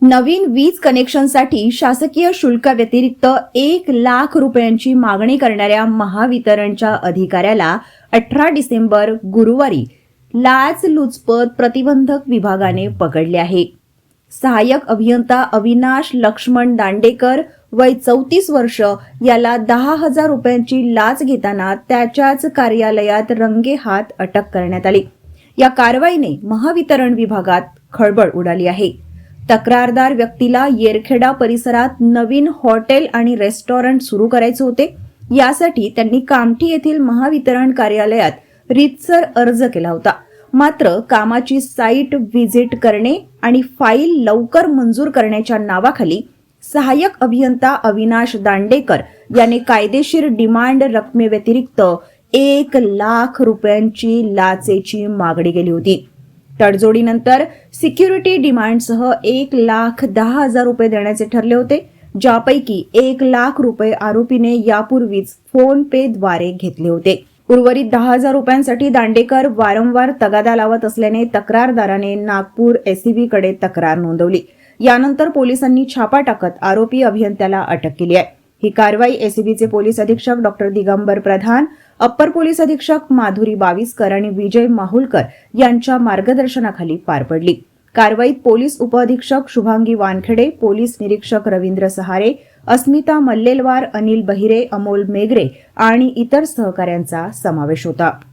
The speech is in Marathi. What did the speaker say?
नवीन वीज कनेक्शनसाठी शासकीय शुल्काव्यतिरिक्त 1,00,000 रुपयांची मागणी करणाऱ्या महावितरणच्या अधिकाऱ्याला 18 डिसेंबर गुरुवारी लाचलुचपत प्रतिबंधक विभागाने पकडले आहे. सहाय्यक अभियंता अविनाश लक्ष्मण दांडेकर वय 34 वर्ष याला 10,000 रुपयांची लाच घेताना त्याच्याच कार्यालयात रंगेहात अटक करण्यात आली. या कारवाईने महावितरण विभागात खळबळ उडाली आहे. तक्रारदार व्यक्तीला येरखेडा परिसरात नवीन हॉटेल आणि रेस्टॉरंट सुरू करायचे होते. यासाठी त्यांनी कामठी येथील महावितरण कार्यालयात रीतसर अर्ज केला होता. मात्र कामाची साईट व्हिजिट करणे आणि फाईल लवकर मंजूर करण्याच्या नावाखाली सहाय्यक अभियंता अविनाश दांडेकर याने कायदेशीर डिमांड रकमेव्यतिरिक्त 1,00,000 रुपयांची लाचेची मागणी केली होती. तडजोडीनंतर सिक्युरिटी डिमांडसह 1,10,000 रुपये देण्याचे ठरले होते, ज्यापैकी 1,00,000 रुपये आरोपीने यापूर्वीच फोन पे द्वारे घेतले होते. उर्वरित 10,000 रुपयांसाठी दांडेकर वारंवार तगादा लावत असल्याने तक्रारदाराने नागपूर एसीबी कडे तक्रार नोंदवली. यानंतर पोलिसांनी छापा टाकत आरोपी अभियंत्याला अटक केली आहे. ही कारवाई एसीबीचे पोलीस अधीक्षक डॉक्टर दिगंबर प्रधान, अप्पर पोलीस अधीक्षक माधुरी बाविस्कर आणि विजय माहुलकर यांच्या मार्गदर्शनाखाली पार पडली. कारवाईत पोलीस उपअधीक्षक शुभांगी वानखेडे, पोलीस निरीक्षक रवींद्र सहारे, अस्मिता मल्लेलवार, अनिल बहिरे, अमोल मेगरे आणि इतर सहकाऱ्यांचा समावेश होता.